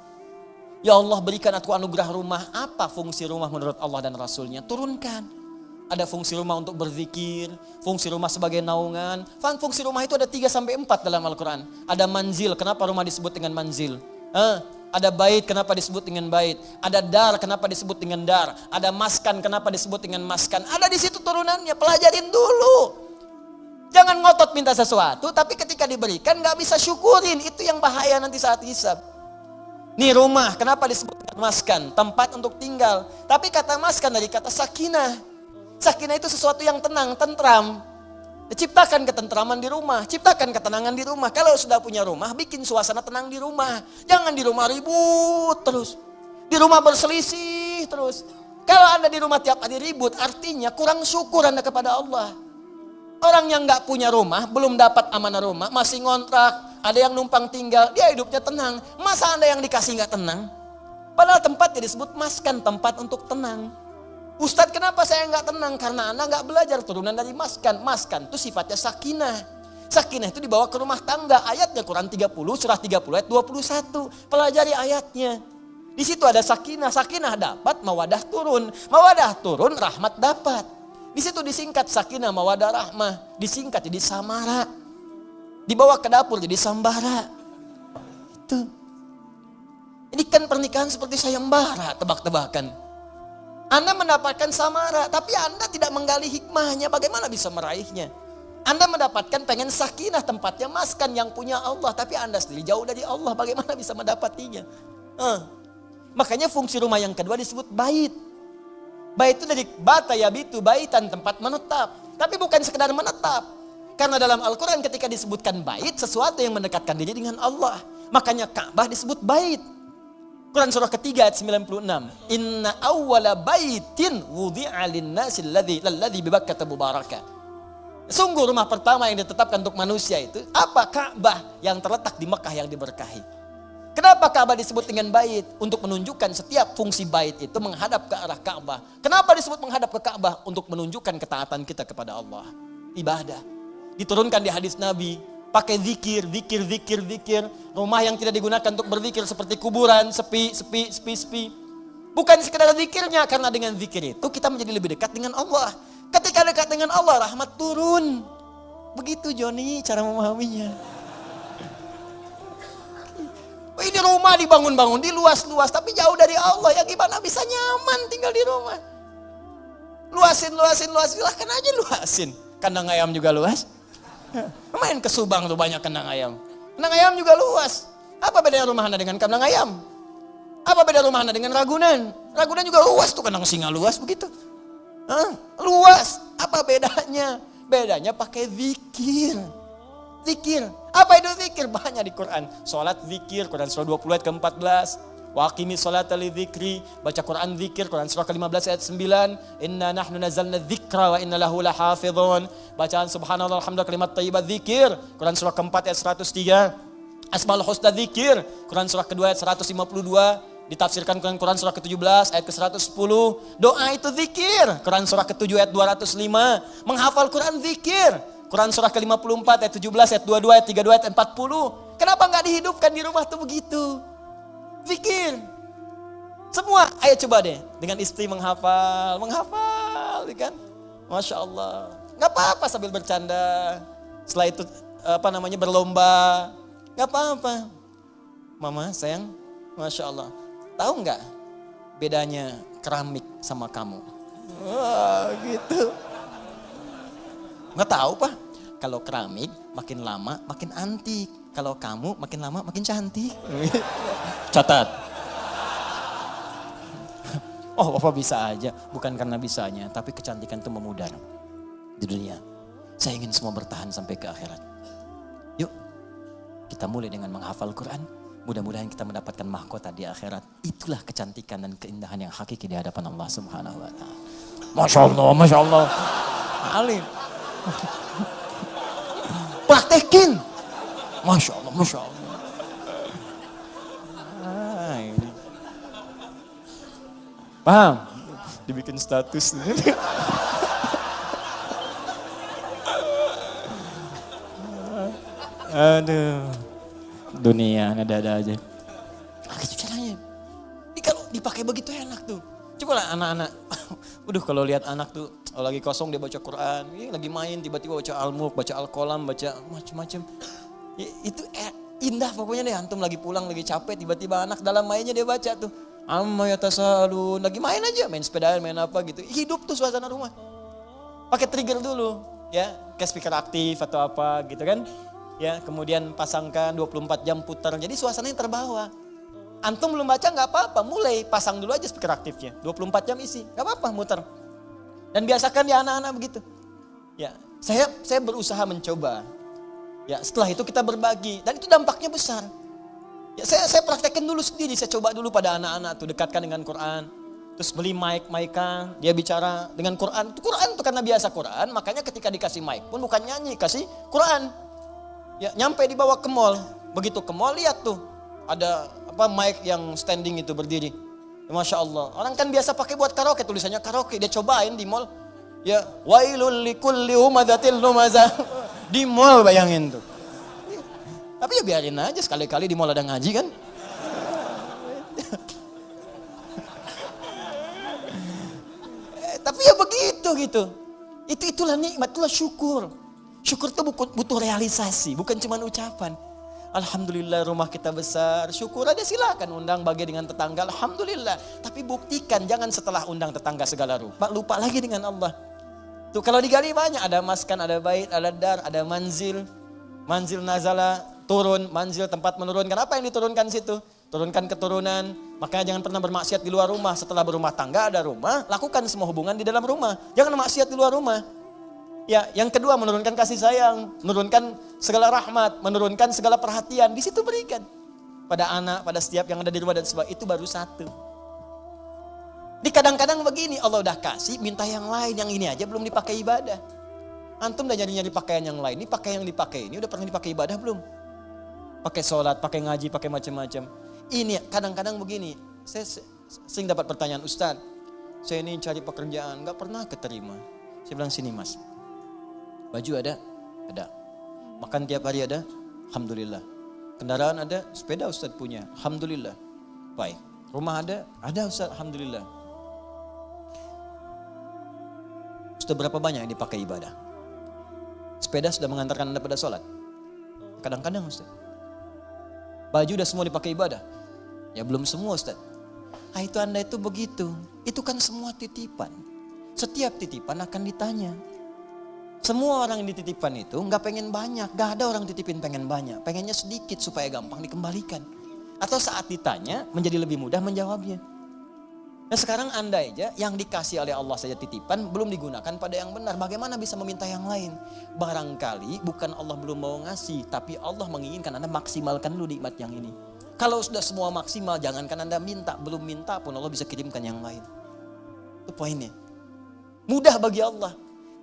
Ya Allah, berikan aku anugerah rumah. Apa fungsi rumah menurut Allah dan Rasulnya? Turunkan. Ada fungsi rumah untuk berzikir, fungsi rumah sebagai naungan. Fungsi rumah itu ada 3-4 dalam Al-Quran. Ada manzil, kenapa rumah disebut dengan manzil? Ada bait, kenapa disebut dengan bait? Ada dar, kenapa disebut dengan dar? Ada maskan, kenapa disebut dengan maskan? Ada di situ turunannya, pelajarin dulu. Jangan ngotot minta sesuatu, tapi ketika diberikan gak bisa syukurin. Itu yang bahaya nanti saat hisab. Nih rumah, kenapa disebut maskan? Tempat untuk tinggal. Tapi kata maskan dari kata sakinah. Sakinah itu sesuatu yang tenang, tentram. Ciptakan ketentraman di rumah, ciptakan ketenangan di rumah. Kalau sudah punya rumah, bikin suasana tenang di rumah. Jangan di rumah ribut terus. Di rumah berselisih terus. Kalau Anda di rumah tiap hari ribut, artinya kurang syukur Anda kepada Allah. Orang yang gak punya rumah, belum dapat amanah rumah, masih ngontrak. Ada yang numpang tinggal, dia hidupnya tenang. Masa Anda yang dikasih gak tenang? Padahal tempatnya disebut maskan, tempat untuk tenang. Ustadz, kenapa saya gak tenang? Karena Anda gak belajar turunan dari maskan. Maskan itu sifatnya sakinah. Sakinah itu dibawa ke rumah tangga. Ayatnya Quran 30, surah 30 ayat 21. Pelajari ayatnya. Di situ ada sakinah. Sakinah dapat, mawadah turun. Mawadah turun, rahmat dapat. Di situ disingkat sakinah, mawadah, rahmah. Disingkat jadi samara. Dibawa ke dapur jadi sambara. Itu. Ini kan pernikahan seperti sayembara, tebak-tebakan. Anda mendapatkan samara, tapi Anda tidak menggali hikmahnya, bagaimana bisa meraihnya? Anda mendapatkan pengen sakinah, tempatnya maskan yang punya Allah, tapi Anda sendiri jauh dari Allah, bagaimana bisa mendapatinya? Makanya fungsi rumah yang kedua disebut bait. Bait itu dari bata yabitu, baitan, tempat menetap. Tapi bukan sekedar menetap. Karena dalam Al-Quran ketika disebutkan bait, sesuatu yang mendekatkan diri dengan Allah. Makanya Ka'bah disebut bait. Quran surah ketiga ayat 96. Inna awwala baitin wudi'a linnasi alladhi bibakkata mubarakah. Sungguh rumah pertama yang ditetapkan untuk manusia itu apa? Ka'bah yang terletak di Mekah yang diberkahi. Kenapa Ka'bah disebut dengan bait? Untuk menunjukkan setiap fungsi bait itu menghadap ke arah Ka'bah. Kenapa disebut menghadap ke Ka'bah? Untuk menunjukkan ketaatan kita kepada Allah. Ibadah. Diturunkan di hadis Nabi. Pakai zikir. Rumah yang tidak digunakan untuk berzikir seperti kuburan, sepi. Bukan sekedar zikirnya, karena dengan zikir itu kita menjadi lebih dekat dengan Allah. Ketika dekat dengan Allah, rahmat turun. Begitu Joni cara memahaminya. Ini rumah dibangun-bangun, diluas-luas, tapi jauh dari Allah. Ya gimana bisa nyaman tinggal di rumah? Luasin, silahkan aja luasin. Kandang ayam juga luas. Main ke Subang tuh banyak kandang ayam. Kandang ayam juga luas. Apa bedanya rumah Anda dengan kandang ayam? Apa beda rumah Anda dengan Ragunan? Ragunan juga luas tuh, kandang singa luas begitu. Luas. Apa bedanya? Bedanya pakai zikir. Zikir. Apa itu zikir? Banyak di Quran. Salat zikir, Quran surah 20 ayat ke-14. Wa aqimi sholata li dzikri, baca Quran zikir, Quran surah ke-15 ayat 9. Inna nahnu nazzalna dzikra wa inna lahu lahafizun. Bacaan subhanallah alhamdulillah kalimat thayyibah zikir, Quran surah ke-4 ayat 103. Asmaul husna zikir, Quran surah ke-2 ayat 152. Ditafsirkan dengan Quran surah ke-17 ayat ke-110. Doa itu zikir, Quran surah ke-7 ayat 205. Menghafal Quran zikir, Quran surah ke-54 ayat 17 ayat 22 ayat 32 ayat 40. Kenapa enggak dihidupkan di rumah tuh begitu? Zikir. Semua, ayo coba deh dengan istri menghafal kan? Masya Allah. Enggak apa-apa sambil bercanda. Setelah itu berlomba. Enggak apa-apa. Mama sayang, Masya Allah. Tahu enggak bedanya keramik sama kamu? Wah, gitu. Nggak tahu Pak, kalau keramik makin lama makin antik. Kalau kamu makin lama makin cantik. Catat. Oh Bapak bisa aja, bukan karena bisanya, tapi kecantikan itu memudar di dunia. Saya ingin semua bertahan sampai ke akhirat. Yuk, kita mulai dengan menghafal Quran. Mudah-mudahan kita mendapatkan mahkota di akhirat. Itulah kecantikan dan keindahan yang hakiki di hadapan Allah Subhanahu wa Ta'ala. Masya Allah. Alim. Praktekin. Masya Allah. Paham? Dibikin status. Aduh. Dunia ada aja. Gitu caranya. Ini kalau dipakai begitu enak tuh. Coba lah anak-anak. Kalau lihat anak tuh lagi kosong dia baca Quran, lagi main tiba-tiba baca Al-Mulk, baca Al-Qalam, baca macam-macam. Itu indah pokoknya deh. Antum lagi pulang lagi capek tiba-tiba anak dalam mainnya dia baca tuh. Amma yatasalun, lagi main aja, main sepedaan, main apa gitu. Hidup tuh suasana rumah. Pakai trigger dulu, ya, kayak speaker aktif atau apa gitu kan. Ya, kemudian pasangkan 24 jam putar. Jadi suasananya terbawa. Antum belum baca nggak apa-apa, mulai pasang dulu aja speaker aktifnya. 24 jam isi, nggak apa-apa muter. Dan biasakan ya anak-anak begitu. Ya, saya berusaha mencoba. Ya, setelah itu kita berbagi dan itu dampaknya besar. Ya, saya praktekkan dulu sendiri, saya coba dulu pada anak-anak tuh dekatkan dengan Quran. Terus beli mic-an, dia bicara dengan Quran. Quran itu karena biasa Quran, makanya ketika dikasih mic pun bukan nyanyi, kasih Quran. Ya, nyampe dibawa ke mall. Begitu ke mall lihat tuh ada mic yang standing itu berdiri. Ya, Masya Allah. Orang kan biasa pakai buat karaoke, tulisannya karaoke. Dia cobain di mall. Ya, wailul likulli humadzatil lumazah. Di mall bayangin tuh. Tapi ya biarin aja, sekali-kali di mall ada ngaji kan. Tapi ya begitu gitu. Itulah nikmat, itulah syukur. Syukur itu butuh realisasi, bukan cuma ucapan. Alhamdulillah rumah kita besar, syukur aja silakan undang bagi dengan tetangga, alhamdulillah. Tapi buktikan, jangan setelah undang tetangga segala rupa, lupa lagi dengan Allah. Tuh kalau digali banyak, ada maskan, ada bait, ada dar, ada manzil nazala, turun, manzil tempat menurunkan. Apa yang diturunkan situ? Turunkan keturunan. Makanya jangan pernah bermaksiat di luar rumah. Setelah berumah tangga ada rumah, lakukan semua hubungan di dalam rumah. Jangan maksiat di luar rumah. Ya, yang kedua menurunkan kasih sayang, menurunkan segala rahmat, menurunkan segala perhatian. Di situ berikan pada anak, pada setiap yang ada di rumah dan sebagainya. Itu baru satu. Di kadang-kadang begini, Allah udah kasih, minta yang lain, yang ini aja belum dipakai ibadah. Antum udah nyari-nyari pakaian yang lain, ini pakaian yang dipakai ini udah pernah dipakai ibadah belum? Pakai sholat, pakai ngaji, pakai macam-macam. Ini kadang-kadang begini, saya sering dapat pertanyaan, Ustaz, saya ini cari pekerjaan, gak pernah keterima. Saya bilang, sini mas, baju ada? Ada. Makan tiap hari ada? Alhamdulillah. Kendaraan ada? Sepeda Ustaz punya? Alhamdulillah. Baik. Rumah ada? Ada Ustaz, Alhamdulillah. Sudah berapa banyak yang dipakai ibadah? Sepeda sudah mengantarkan Anda pada sholat? Kadang-kadang Ustaz. Baju udah semua dipakai ibadah? Ya belum semua Ustaz. Itu Anda itu begitu. Itu kan semua titipan. Setiap titipan akan ditanya. Semua orang yang dititipkan itu gak pengen banyak. Gak ada orang titipin pengen banyak. Pengennya sedikit supaya gampang dikembalikan. Atau saat ditanya menjadi lebih mudah menjawabnya. Nah sekarang Anda aja yang dikasih oleh Allah saja titipan belum digunakan pada yang benar. Bagaimana bisa meminta yang lain? Barangkali bukan Allah belum mau ngasih. Tapi Allah menginginkan Anda maksimalkan dulu nikmat yang ini. Kalau sudah semua maksimal, jangankan Anda minta. Belum minta pun Allah bisa kirimkan yang lain. Itu poinnya. Mudah bagi Allah.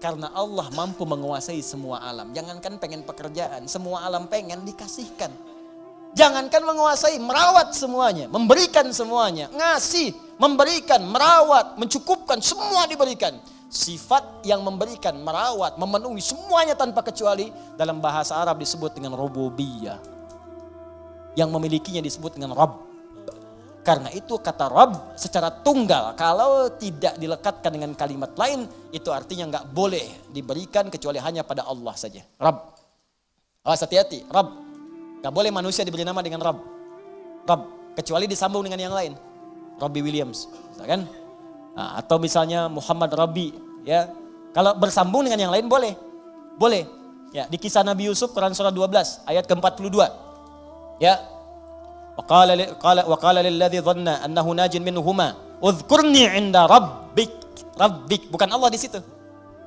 Karena Allah mampu menguasai semua alam. Jangankan pengen pekerjaan, semua alam pengen dikasihkan. Jangankan menguasai, merawat semuanya, memberikan semuanya, ngasih, memberikan, merawat, mencukupkan, semua diberikan. Sifat yang memberikan, merawat, memenuhi semuanya tanpa kecuali dalam bahasa Arab disebut dengan rububiyah. Yang memilikinya disebut dengan Rabb. Karena itu kata Rabb secara tunggal, kalau tidak dilekatkan dengan kalimat lain, itu artinya nggak boleh diberikan kecuali hanya pada Allah saja. Rabb. Awas hati-hati, Rabb. Nggak boleh manusia diberi nama dengan Rabb. Rabb. Kecuali disambung dengan yang lain. Robbie Williams. Misalkan. Nah, atau misalnya Muhammad Rabbi. Ya. Kalau bersambung dengan yang lain boleh. Boleh. Ya, di kisah Nabi Yusuf Quran surah 12 ayat ke-42. Ya. Wa qala lilladzi dhanna annahu najin minhuma udhkurni 'inda rabbik. Bukan Allah di situ.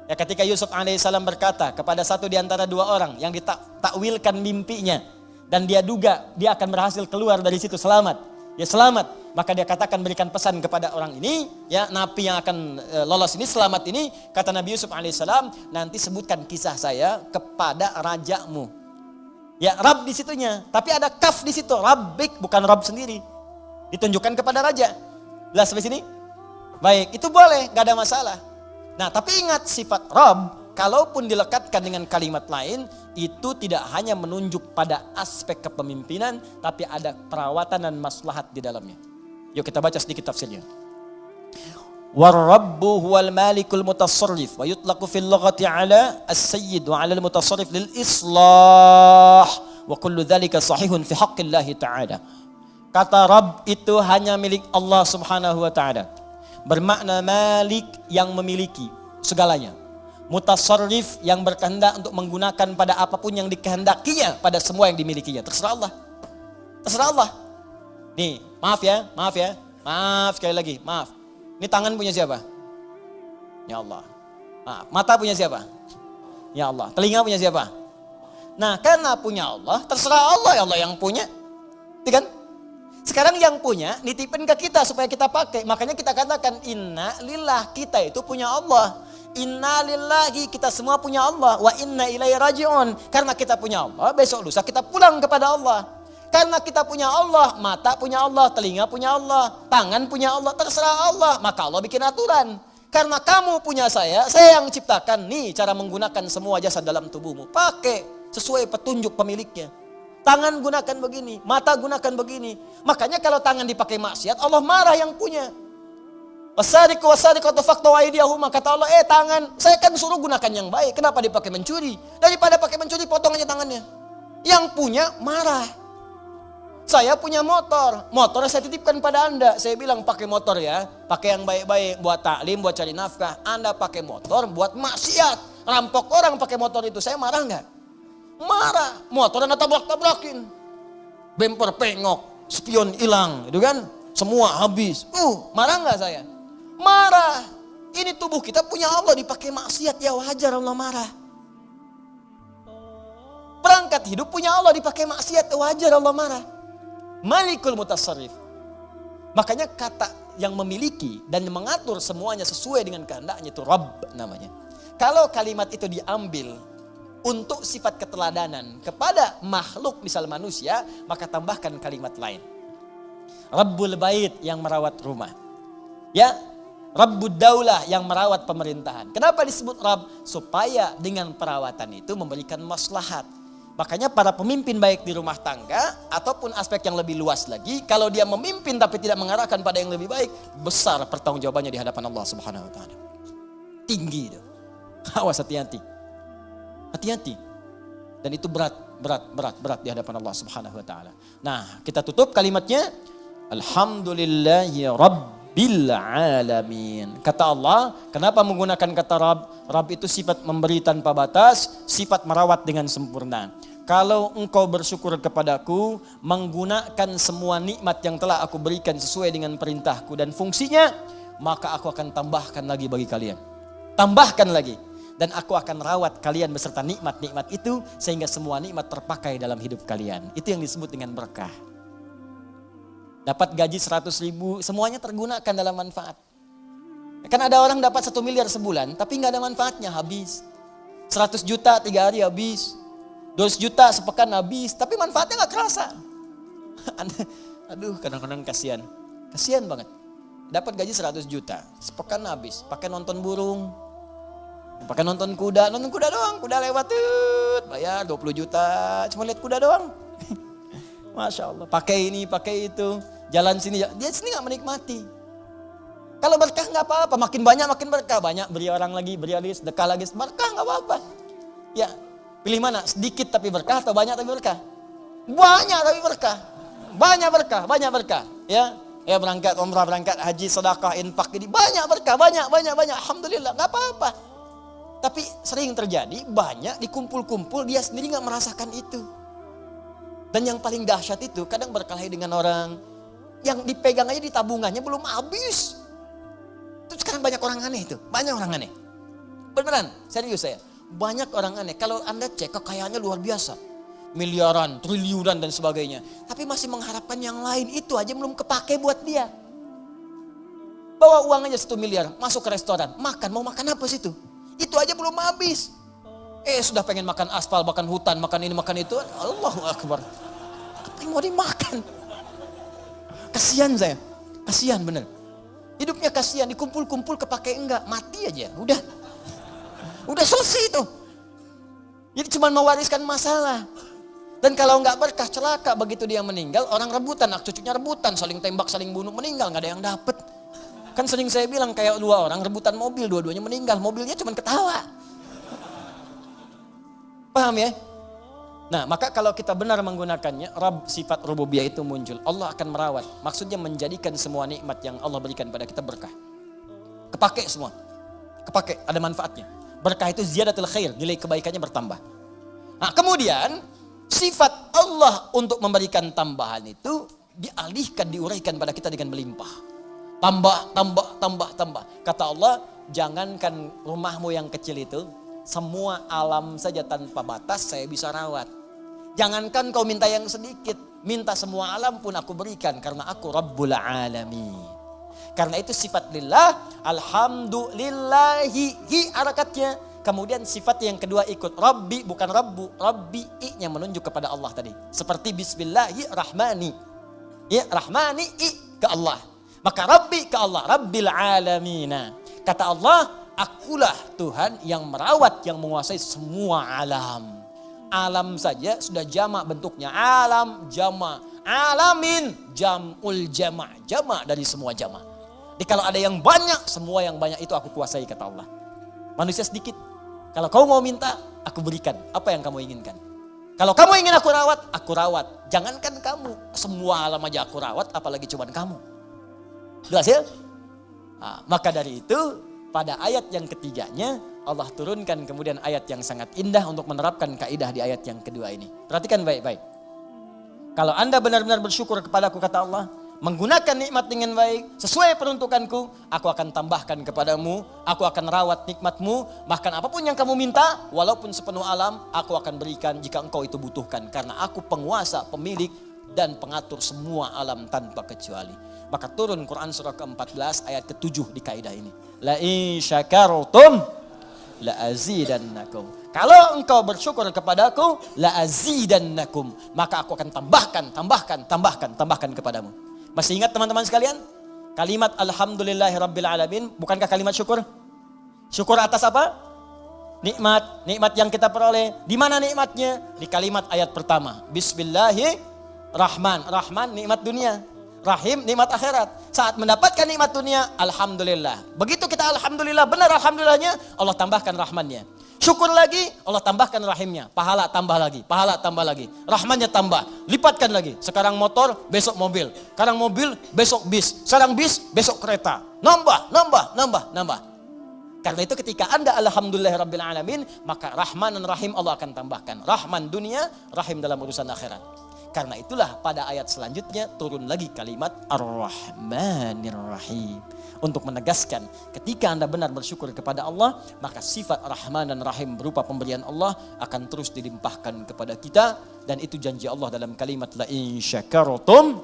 Ya, ketika Yusuf alaihissalam berkata kepada satu di antara dua orang yang ditakwilkan mimpinya dan dia duga dia akan berhasil keluar dari situ selamat. Ya selamat, maka dia katakan berikan pesan kepada orang ini, ya napi yang akan lolos ini selamat ini, kata Nabi Yusuf alaihissalam, nanti sebutkan kisah saya kepada rajamu. Ya Rabb di situnya, tapi ada kaf di situ, Rabbik bukan Rabb sendiri. Ditunjukkan kepada raja. Jelas sampai sini? Baik, itu boleh, gak ada masalah. Nah, tapi ingat sifat Rabb, kalaupun dilekatkan dengan kalimat lain, itu tidak hanya menunjuk pada aspek kepemimpinan, tapi ada perawatan dan maslahat di dalamnya. Yuk kita baca sedikit tafsirnya. War-rabbu huwal malikul mutasarrif wa yutlaqu fil lughati ala as-sayyid wa ala al-mutasarrif lil islah wa kullu dhalika sahihun fi haqqillahi ta'ala. Kata Rabb itu hanya milik Allah Subhanahu wa taala. Bermakna malik yang memiliki segalanya. Mutasarrif yang berkehendak untuk menggunakan pada apapun yang dikehendakinya pada semua yang dimilikinya. Terserah Allah. Terserah Allah. Nih, maaf ya. Maaf sekali lagi, maaf. Ini tangan punya siapa? Ya Allah. Nah, mata punya siapa? Ya Allah. Telinga punya siapa? Nah, karena punya Allah, terserah Allah, ya Allah yang punya. Iya kan? Sekarang yang punya nitipin ke kita supaya kita pakai. Makanya kita katakan inna lillah, kita itu punya Allah. Inna lillahi, kita semua punya Allah. Wa inna ilaihi raji'un. Karena kita punya Allah, besok lusa kita pulang kepada Allah. Karena kita punya Allah, mata punya Allah, telinga punya Allah, tangan punya Allah, terserah Allah. Maka Allah bikin aturan. Karena kamu punya saya yang ciptakan. Nih cara menggunakan semua jasad dalam tubuhmu. Pakai sesuai petunjuk pemiliknya. Tangan gunakan begini, mata gunakan begini. Makanya kalau tangan dipakai maksiat, Allah marah yang punya. Wasariqu wasariqatu faqtu aydiyahuma, kata Allah, tangan, saya kan suruh gunakan yang baik. Kenapa dipakai mencuri? Daripada pakai mencuri, potong aja tangannya. Yang punya marah. Saya punya motor saya titipkan pada Anda. Saya bilang pakai motor ya, pakai yang baik-baik buat taklim, buat cari nafkah. Anda pakai motor buat maksiat, rampok orang pakai motor itu. Saya marah nggak? Marah. Motor Anda tabrak-tabrakin, bemper pengok, spion hilang, itu kan? Semua habis. Marah nggak saya? Marah. Ini tubuh kita punya Allah dipakai maksiat, ya wajar Allah marah. Perangkat hidup punya Allah dipakai maksiat, wajar Allah marah. Malikul mutasarrif. Makanya kata yang memiliki dan mengatur semuanya sesuai dengan kehendaknya itu Rabb namanya. Kalau kalimat itu diambil untuk sifat keteladanan kepada makhluk misal manusia, maka tambahkan kalimat lain. Rabbul Bait yang merawat rumah. Ya, Rabbud Daulah yang merawat pemerintahan. Kenapa disebut Rabb? Supaya dengan perawatan itu memberikan maslahat. Makanya para pemimpin baik di rumah tangga ataupun aspek yang lebih luas lagi, kalau dia memimpin tapi tidak mengarahkan pada yang lebih baik, besar pertanggungjawabannya di hadapan Allah Subhanahu wa taala. Tinggi itu. Awas, hati-hati. Hati-hati. Dan itu berat di hadapan Allah Subhanahu wa taala. Nah, kita tutup kalimatnya, Alhamdulillahi Rabbil Alamin. Kata Allah, kenapa menggunakan kata Rabb? Rabb itu sifat memberi tanpa batas, sifat merawat dengan sempurna. Kalau engkau bersyukur kepadaku, menggunakan semua nikmat yang telah aku berikan sesuai dengan perintahku dan fungsinya, maka aku akan tambahkan lagi bagi kalian. Tambahkan lagi. Dan aku akan rawat kalian beserta nikmat-nikmat itu, sehingga semua nikmat terpakai dalam hidup kalian. Itu yang disebut dengan berkah. Dapat gaji 100.000, semuanya tergunakan dalam manfaat. Kan ada orang dapat 1 miliar sebulan, tapi nggak ada manfaatnya, habis. 100 juta 3 hari habis. 200 juta sepekan habis, tapi manfaatnya nggak kerasa. Aduh, kadang-kadang kasihan. Kasihan banget. Dapat gaji 100 juta, sepekan habis. Pakai nonton burung, pakai nonton kuda doang. Kuda lewat, bayar 20 juta, cuma lihat kuda doang. Masya Allah, pakai ini, pakai itu. Jalan sini, dia sini nggak menikmati. Kalau berkah nggak apa-apa, makin banyak makin berkah. Banyak beri orang lagi, sedekah lagi, berkah nggak apa-apa. Ya, pilih mana? Sedikit tapi berkah atau banyak tapi berkah? Banyak tapi berkah. Banyak berkah. Ya berangkat umrah, berangkat haji, sedekah, infak, ini banyak berkah, banyak. Alhamdulillah, nggak apa-apa. Tapi sering terjadi banyak dikumpul-kumpul, dia sendiri nggak merasakan itu. Dan yang paling dahsyat itu kadang berkelahi dengan orang yang dipegang aja di tabungannya belum habis. Itu sekarang banyak orang aneh itu, banyak orang aneh. Beneran, serius saya. Banyak orang aneh. Kalau Anda cek kekayaannya luar biasa, miliaran, triliunan dan sebagainya. Tapi masih mengharapkan yang lain, itu aja belum kepake buat dia. Bawa uang aja 1 miliar, masuk ke restoran, makan, mau makan apa situ? Itu aja belum habis. Sudah pengen makan aspal, makan hutan, makan ini, makan itu. Allahu Akbar. Apa yang mau dimakan? Kasihan saya. Kasihan bener. Hidupnya kasihan, dikumpul-kumpul kepake enggak. Mati aja, udah. Udah selesai itu. Jadi cuma mewariskan masalah. Dan kalau enggak berkah, celaka begitu dia meninggal. Orang rebutan, anak cucunya rebutan. Saling tembak, saling bunuh, meninggal. Gak ada yang dapet. Kan sering saya bilang kayak 2 orang rebutan mobil, dua-duanya meninggal. Mobilnya cuma ketawa. Paham ya? Nah, maka kalau kita benar menggunakannya, Rabb, sifat rububiyah itu muncul. Allah akan merawat. Maksudnya menjadikan semua nikmat yang Allah berikan pada kita berkah. Kepake semua. Kepake, ada manfaatnya. Berkah itu ziyadatul khair, nilai kebaikannya bertambah. Nah, kemudian sifat Allah untuk memberikan tambahan itu dialihkan, diuraikan pada kita dengan melimpah. Tambah. Kata Allah, jangankan rumahmu yang kecil itu, semua alam saja tanpa batas saya bisa rawat. Jangankan kau minta yang sedikit, minta semua alam pun aku berikan karena aku Rabbul Alamin. Karena itu sifat lillah, alhamdulillahi, hi harakatnya. Kemudian sifat yang kedua ikut Rabbi, bukan Rabbu, Rabbi i-nya menunjuk kepada Allah tadi. Seperti Bismillahirrahmani. Ya, Rahmani i ke Allah. Maka Rabbi ke Allah, Rabbil Alamina. Kata Allah, akulah Tuhan yang merawat, yang menguasai semua alam. Alam saja sudah jamak bentuknya. Alam, jamak. Alamin, jam'ul jamak. Jamak dari semua jamak. Jadi kalau ada yang banyak, semua yang banyak itu aku kuasai, kata Allah. Manusia sedikit. Kalau kau mau minta, aku berikan. Apa yang kamu inginkan? Kalau kamu ingin aku rawat. Jangankan kamu, semua alam aja aku rawat, apalagi cuman kamu. Jelas ya? Nah, maka dari itu, pada ayat yang ketiganya, Allah turunkan kemudian ayat yang sangat indah untuk menerapkan kaidah di ayat yang kedua ini. Perhatikan baik-baik. Kalau Anda benar-benar bersyukur kepadaku, kata Allah, menggunakan nikmat dengan baik, sesuai peruntukanku, aku akan tambahkan kepadamu, aku akan rawat nikmatmu, bahkan apapun yang kamu minta, walaupun sepenuh alam, aku akan berikan jika engkau itu butuhkan. Karena aku penguasa, pemilik, dan pengatur semua alam tanpa kecuali. Maka turun Quran surah ke-14 ayat ke-7 di kaidah ini. La in syakartum la azidannakum. Kalau engkau bersyukur kepadaku, la azidannakum, maka aku akan tambahkan kepadamu. Masih ingat teman-teman sekalian? Kalimat alhamdulillahirrabbilalamin, bukankah kalimat syukur? Syukur atas apa? Nikmat yang kita peroleh. Di mana nikmatnya? Di kalimat ayat pertama. Bismillahirrahman. Rahman nikmat dunia. Rahim nikmat akhirat. Saat mendapatkan nikmat dunia, alhamdulillah. Begitu kita alhamdulillah, benar alhamdulillahnya, Allah tambahkan rahmannya. Syukur lagi, Allah tambahkan rahimnya. Pahala tambah lagi, pahala tambah lagi. Rahmannya tambah, lipatkan lagi. Sekarang motor, besok mobil. Sekarang mobil, besok bis. Sekarang bis, besok kereta. Nambah. Karena itu ketika Anda alhamdulillahirrabbilalamin, maka rahman dan rahim Allah akan tambahkan. Rahman dunia, rahim dalam urusan akhirat. Karena itulah pada ayat selanjutnya turun lagi kalimat Ar-Rahmanir Rahim. Untuk menegaskan ketika Anda benar bersyukur kepada Allah, maka sifat Rahman dan Rahim berupa pemberian Allah akan terus dilimpahkan kepada kita. Dan itu janji Allah dalam kalimat La in syakartum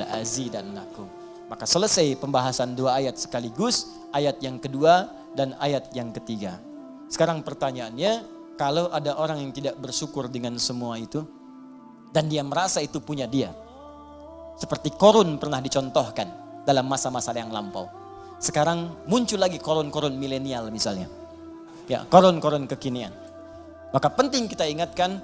la azidannakum. Maka selesai pembahasan dua ayat sekaligus, ayat yang kedua dan ayat yang ketiga. Sekarang pertanyaannya, kalau ada orang yang tidak bersyukur dengan semua itu, dan dia merasa itu punya dia. Seperti Korun pernah dicontohkan dalam masa-masa yang lampau. Sekarang muncul lagi korun-korun milenial misalnya. Ya, korun-korun kekinian. Maka penting kita ingatkan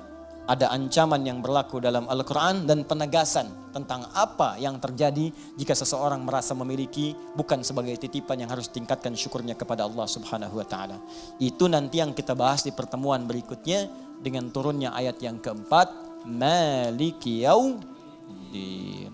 ada ancaman yang berlaku dalam Al-Quran dan penegasan tentang apa yang terjadi jika seseorang merasa memiliki bukan sebagai titipan yang harus tingkatkan syukurnya kepada Allah Subhanahu wa Ta'ala. Itu nanti yang kita bahas di pertemuan berikutnya dengan turunnya ayat yang keempat. Maliki yaumiddin.